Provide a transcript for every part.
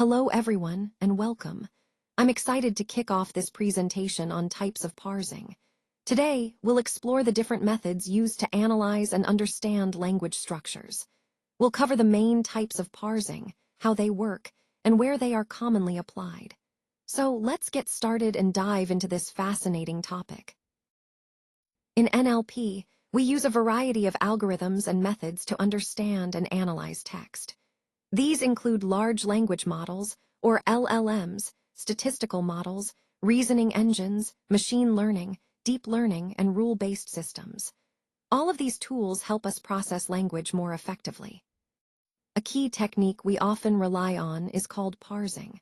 Hello everyone, and welcome. I'm excited to kick off this presentation on types of parsing. Today, we'll explore the different methods used to analyze and understand language structures. We'll cover the main types of parsing, how they work, and where they are commonly applied. So let's get started and dive into this fascinating topic. In NLP, we use a variety of algorithms and methods to understand and analyze text. These include large language models, or LLMs, statistical models, reasoning engines, machine learning, deep learning, and rule-based systems. All of these tools help us process language more effectively. A key technique we often rely on is called parsing.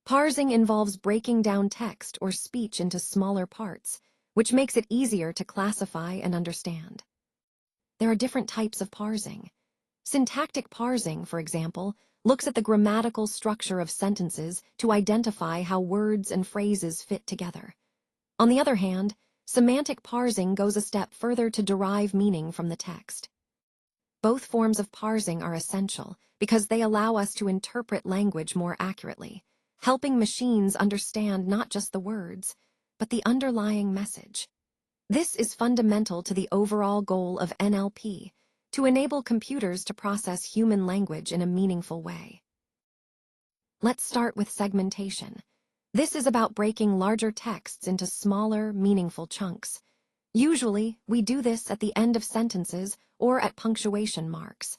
Parsing involves breaking down text or speech into smaller parts, which makes it easier to classify and understand. There are different types of parsing. Syntactic parsing, for example, looks at the grammatical structure of sentences to identify how words and phrases fit together. On the other hand, semantic parsing goes a step further to derive meaning from the text. Both forms of parsing are essential because they allow us to interpret language more accurately, helping machines understand not just the words, but the underlying message. This is fundamental to the overall goal of NLP, to enable computers to process human language in a meaningful way. Let's start with segmentation. This is about breaking larger texts into smaller, meaningful chunks. Usually, we do this at the end of sentences or at punctuation marks.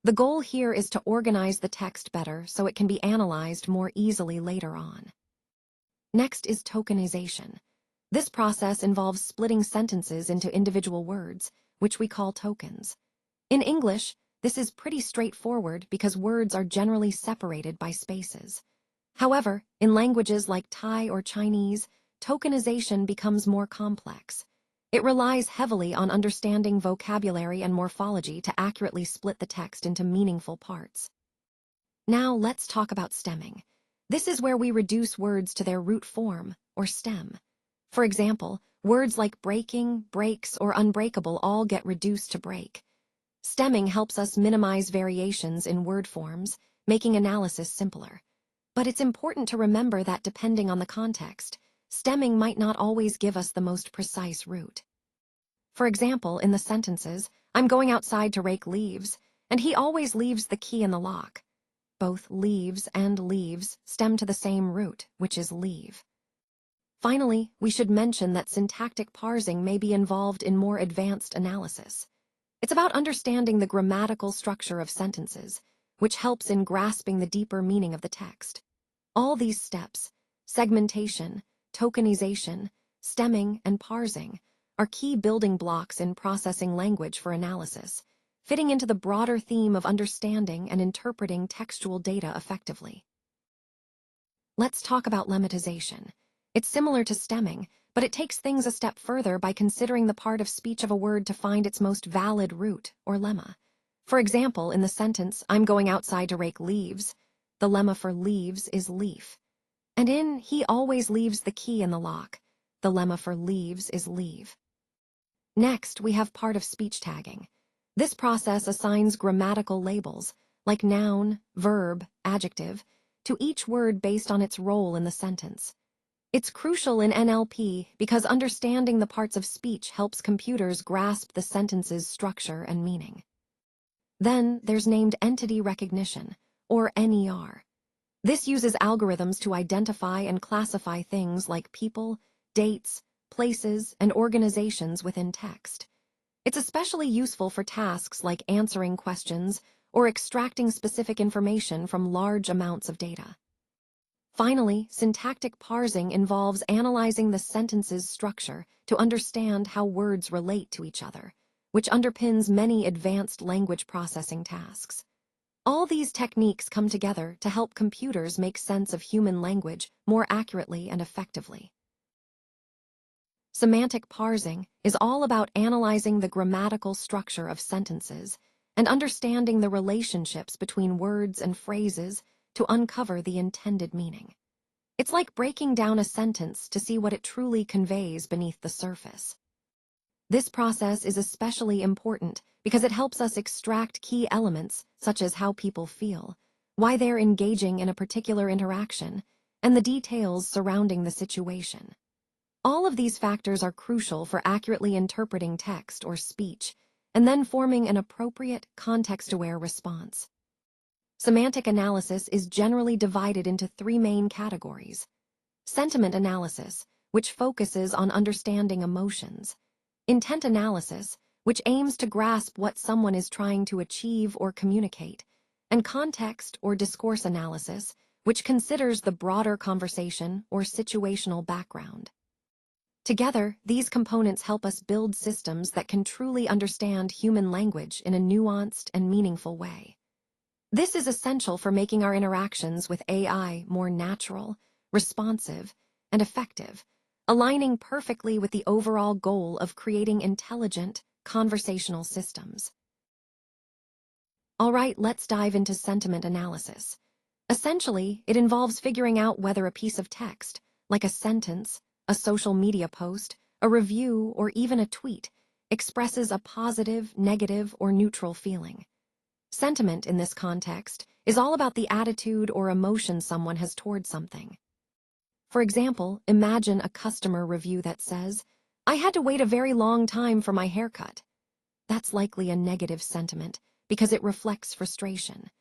The goal here is to organize the text better so it can be analyzed more easily later on. Next is tokenization. This process involves splitting sentences into individual words, which we call tokens. In English, this is pretty straightforward because words are generally separated by spaces. However, in languages like Thai or Chinese, tokenization becomes more complex. It relies heavily on understanding vocabulary and morphology to accurately split the text into meaningful parts. Now let's talk about stemming. This is where we reduce words to their root form, or stem. For example, words like breaking, breaks, or unbreakable all get reduced to break. Stemming helps us minimize variations in word forms, making analysis simpler. But it's important to remember that depending on the context, stemming might not always give us the most precise root. For example, in the sentences, I'm going outside to rake leaves, and he always leaves the key in the lock. Both leaves and leaves stem to the same root, which is leave. Finally, we should mention that syntactic parsing may be involved in more advanced analysis. It's about understanding the grammatical structure of sentences, which helps in grasping the deeper meaning of the text. All these steps, segmentation, tokenization, stemming, and parsing, are key building blocks in processing language for analysis, fitting into the broader theme of understanding and interpreting textual data effectively. Let's talk about lemmatization. It's similar to stemming, but it takes things a step further by considering the part of speech of a word to find its most valid root, or lemma. For example, in the sentence, I'm going outside to rake leaves, the lemma for leaves is leaf. And in he always leaves the key in the lock, the lemma for leaves is leave. Next, we have part of speech tagging. This process assigns grammatical labels, like noun, verb, adjective, to each word based on its role in the sentence. It's crucial in NLP because understanding the parts of speech helps computers grasp the sentence's structure and meaning. Then there's named entity recognition, or NER. This uses algorithms to identify and classify things like people, dates, places, and organizations within text. It's especially useful for tasks like answering questions or extracting specific information from large amounts of data. Finally, syntactic parsing involves analyzing the sentence's structure to understand how words relate to each other, which underpins many advanced language processing tasks. All these techniques come together to help computers make sense of human language more accurately and effectively. Semantic parsing is all about analyzing the grammatical structure of sentences and understanding the relationships between words and phrases to uncover the intended meaning. It's like breaking down a sentence to see what it truly conveys beneath the surface. This process is especially important because it helps us extract key elements such as how people feel, why they're engaging in a particular interaction, and the details surrounding the situation. All of these factors are crucial for accurately interpreting text or speech, and then forming an appropriate, context-aware response. Semantic analysis is generally divided into three main categories. Sentiment analysis, which focuses on understanding emotions. Intent analysis, which aims to grasp what someone is trying to achieve or communicate. And context or discourse analysis, which considers the broader conversation or situational background. Together, these components help us build systems that can truly understand human language in a nuanced and meaningful way. This is essential for making our interactions with AI more natural, responsive, and effective, aligning perfectly with the overall goal of creating intelligent, conversational systems. All right, let's dive into sentiment analysis. Essentially, it involves figuring out whether a piece of text, like a sentence, a social media post, a review, or even a tweet, expresses a positive, negative, or neutral feeling. Sentiment in this context is all about the attitude or emotion someone has toward something. For example, imagine a customer review that says, "I had to wait a very long time for my haircut." That's likely a negative sentiment because it reflects frustration.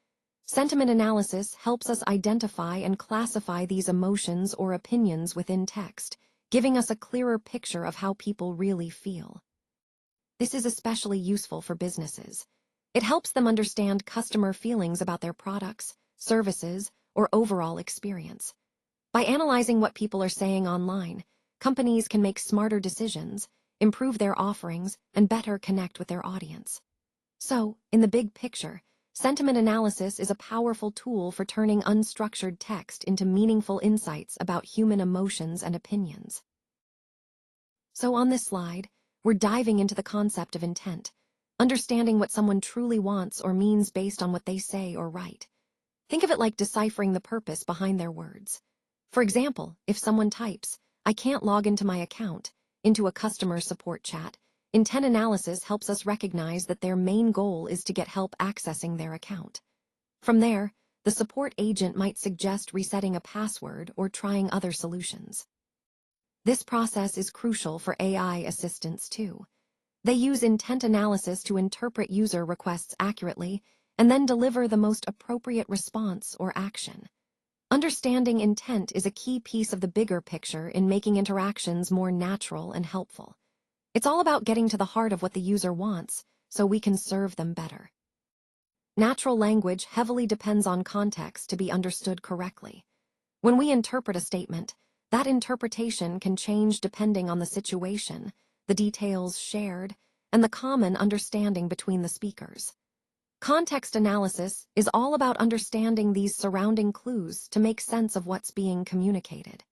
Sentiment analysis helps us identify and classify these emotions or opinions within text, giving us a clearer picture of how people really feel. This is especially useful for businesses. It helps them understand customer feelings about their products, services, or overall experience. By analyzing what people are saying online, companies can make smarter decisions, improve their offerings, and better connect with their audience. So, in the big picture, sentiment analysis is a powerful tool for turning unstructured text into meaningful insights about human emotions and opinions. So on this slide, we're diving into the concept of intent, understanding what someone truly wants or means based on what they say or write. Think of it like deciphering the purpose behind their words. For example, if someone types, "I can't log into my account," into a customer support chat, intent analysis helps us recognize that their main goal is to get help accessing their account. From there, the support agent might suggest resetting a password or trying other solutions. This process is crucial for AI assistants too. They use intent analysis to interpret user requests accurately and then deliver the most appropriate response or action. Understanding intent is a key piece of the bigger picture in making interactions more natural and helpful. It's all about getting to the heart of what the user wants so we can serve them better. Natural language heavily depends on context to be understood correctly. When we interpret a statement, that interpretation can change depending on the situation, the details shared, and the common understanding between the speakers. Context analysis is all about understanding these surrounding clues to make sense of what's being communicated.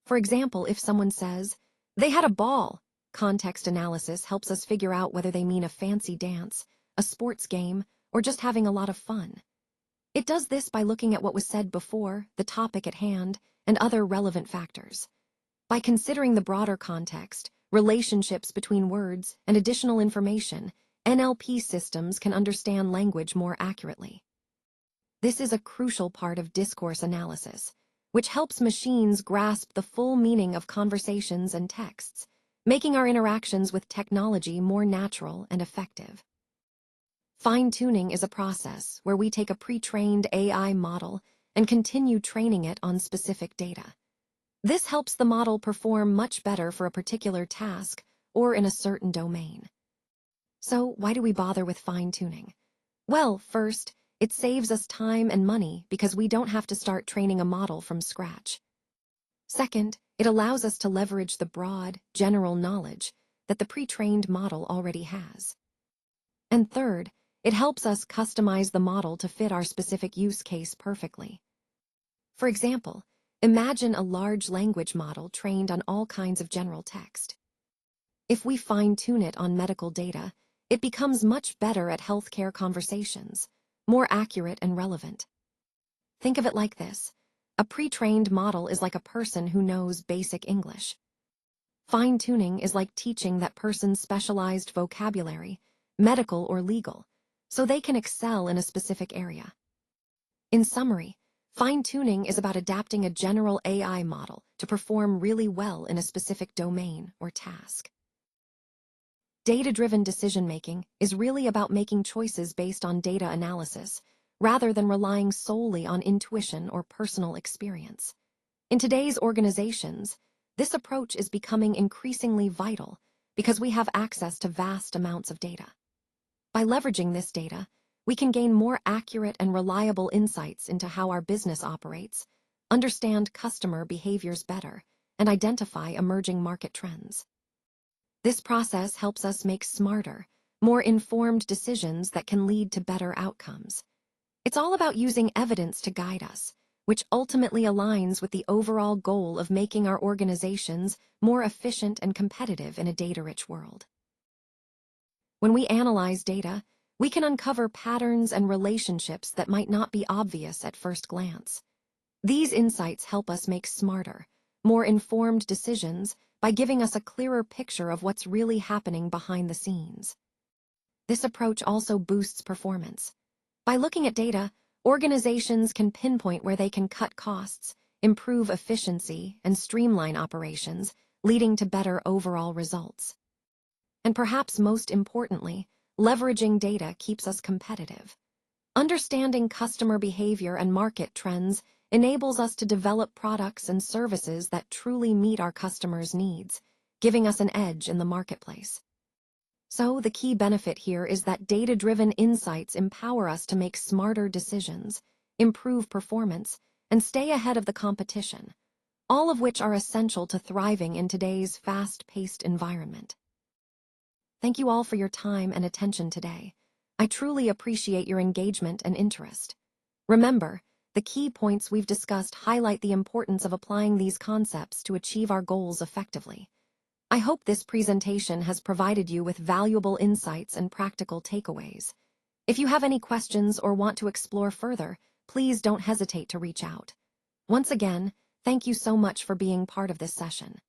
For example, if someone says, "They had a ball," context analysis helps us figure out whether they mean a fancy dance, a sports game, or just having a lot of fun. It does this by looking at what was said before, the topic at hand, and other relevant factors. By considering the broader context, relationships between words, and additional information, NLP systems can understand language more accurately. This is a crucial part of discourse analysis, which helps machines grasp the full meaning of conversations and texts, making our interactions with technology more natural and effective. Fine-tuning is a process where we take a pre-trained AI model and continue training it on specific data. This helps the model perform much better for a particular task or in a certain domain. So, why do we bother with fine-tuning? Well, first, it saves us time and money because we don't have to start training a model from scratch. Second, it allows us to leverage the broad, general knowledge that the pre-trained model already has. And third, it helps us customize the model to fit our specific use case perfectly. For example, imagine a large language model trained on all kinds of general text. If we fine-tune it on medical data, it becomes much better at healthcare conversations, more accurate and relevant. Think of it like this. A pre-trained model is like a person who knows basic English. Fine-tuning is like teaching that person specialized vocabulary, medical or legal, so they can excel in a specific area. In summary, fine-tuning is about adapting a general AI model to perform really well in a specific domain or task. Data-driven decision-making is really about making choices based on data analysis, rather than relying solely on intuition or personal experience. In today's organizations, this approach is becoming increasingly vital because we have access to vast amounts of data. By leveraging this data, we can gain more accurate and reliable insights into how our business operates, understand customer behaviors better, and identify emerging market trends. This process helps us make smarter, more informed decisions that can lead to better outcomes. It's all about using evidence to guide us, which ultimately aligns with the overall goal of making our organizations more efficient and competitive in a data-rich world. When we analyze data, we can uncover patterns and relationships that might not be obvious at first glance. These insights help us make smarter, more informed decisions by giving us a clearer picture of what's really happening behind the scenes. This approach also boosts performance. By looking at data, organizations can pinpoint where they can cut costs, improve efficiency, and streamline operations, leading to better overall results. And perhaps most importantly, leveraging data keeps us competitive. Understanding customer behavior and market trends enables us to develop products and services that truly meet our customers' needs, giving us an edge in the marketplace. So, the key benefit here is that data-driven insights empower us to make smarter decisions, improve performance, and stay ahead of the competition, all of which are essential to thriving in today's fast-paced environment. Thank you all for your time and attention today. I truly appreciate your engagement and interest. Remember, the key points we've discussed highlight the importance of applying these concepts to achieve our goals effectively. I hope this presentation has provided you with valuable insights and practical takeaways. If you have any questions or want to explore further, please don't hesitate to reach out. Once again, thank you so much for being part of this session.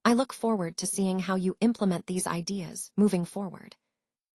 I look forward to seeing how you implement these ideas moving forward.